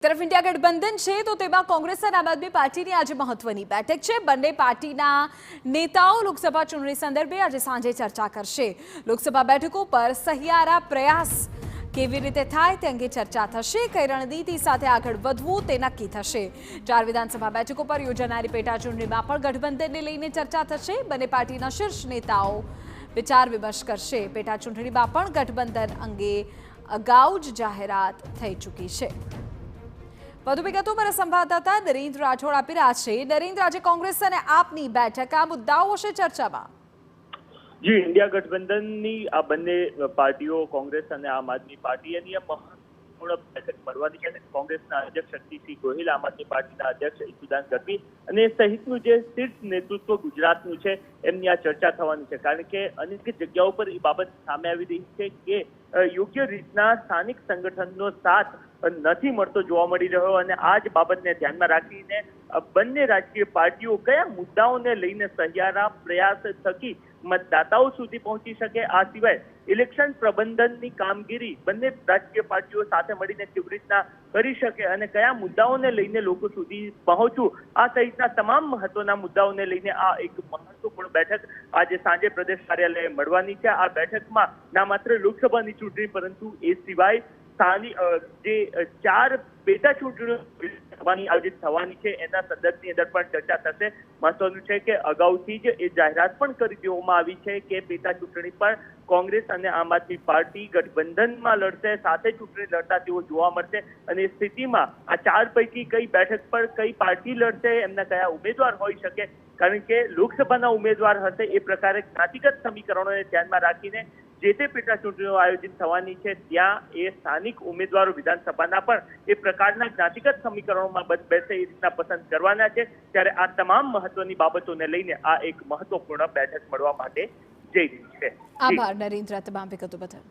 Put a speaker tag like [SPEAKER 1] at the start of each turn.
[SPEAKER 1] तरफ इंडिया गठबंधन है तो तेमा कांग्रेस और आम आदमी पार्टी की आज महत्वनी बैठक है। बंने पार्टी नेताओं लोकसभा चूंटणी संदर्भे आज सांजे चर्चा करशे। लोकसभा बैठकों पर सहियारा प्रयास केवी रीते थाय ते अंगे चर्चा थशे। कई रणनीति साथे आगळ वधवुं ते नक्की थशे। 4 विधानसभा बैठकों पर योजानारी पेटा चूंटणीमां पण गठबंधनने लईने चर्चा थशे। बंने पार्टीना शीर्ष नेताओं विचार विमर्श करशे। पेटा चूंटणीमां पण गठबंधन अंगे अगाऊ ज जाहेरात थई चूकी छे। વધુ વિગતો પર સંવાદદાતા નરેન્દ્ર રાઠોડ આપી રહ્યા છે। નરેન્દ્ર, આજે કોંગ્રેસ અને આપની બેઠક આ મુદ્દાઓ હશે ચર્ચામાં?
[SPEAKER 2] જી, इंडिया गठबंधनની આ બંને પાર્ટીઓ કોંગ્રેસ અને આમ આદમી પાર્ટી એની મહત્વપૂર્ણ બેઠક મળવાની છે। કોંગ્રેસના અધ્યક્ષ શક્તિસિંહ ગોહિલ, આમ આદમી પાર્ટીના અધ્યક્ષ ઈસુદાન ગઢવી અને સહિતનું જે શીર્ષ નેતૃત્વ ગુજરાતનું છે એમની આ ચર્ચા થવાની છે। કારણ કે અનેક જગ્યાઓ પર એ બાબત સામે આવી રહી છે કે યોગ્ય રીતના સ્થાનિક સંગઠનનો સાથ નથી મળતો જોવા મળી રહ્યો અને આ જ બાબતને ધ્યાનમાં રાખીને બંને રાજકીય પાર્ટીઓ કયા મુદ્દાઓને લઈને સહિયારા પ્રયાસ થકી મતદાતાઓ સુધી પહોંચી શકે, આ સિવાય ઇલેક્શન પ્રબંધનની કામગીરી બંને રાજકીય પાર્ટીઓ સાથે મળીને કેવી રીતના કરી શકે અને કયા મુદ્દાઓને લઈને લોકો સુધી પહોંચવું, આ સહિતના તમામ મહત્વના મુદ્દાઓને લઈને આ એક મહત્વપૂર્ણ બેઠક આજે સાંજે પ્રદેશ કાર્યાલયે મળવાની છે। આ બેઠકમાં ના માત્ર લોકસભાની ચૂંટણી પરંતુ એ સિવાય જે 4 પેટા ચૂંટણીઓ આયોજિત થવાની છે એના સંદર્ભની અંદર પણ ચર્ચા થશે। મહત્વનું છે કે અગાઉથી જ એ જાહેરાત પણ કરી દેવામાં આવી છે કે પેટા ચૂંટણી પર કોંગ્રેસ અને આમ આદમી પાર્ટી ગઠબંધનમાં લડશે, સાથે ચૂંટણી લડતા તેઓ જોવા મળશે અને એ સ્થિતિમાં આ 4 પૈકી કઈ બેઠક પર કઈ પાર્ટી લડશે, એમના કયા ઉમેદવાર હોઈ શકે, કારણ કે લોકસભાના ઉમેદવાર હશે એ પ્રકારે જ્ઞાતિગત સમીકરણોને ધ્યાનમાં રાખીને જે તે પેટા ચૂંટણીઓ આયોજિત થવાની છે ત્યાં એ સ્થાનિક ઉમેદવારો વિધાનસભાના પણ એ પ્રકારના જ્ઞાતિગત સમીકરણોમાં બેસે એ રીતના પસંદ કરવાના છે। ત્યારે આ તમામ મહત્વની બાબતોને લઈને આ એક મહત્વપૂર્ણ બેઠક મળવા માટે જઈ રહી છે।
[SPEAKER 1] આભાર નરેન્દ્ર, તમામ વિગતો બદલ।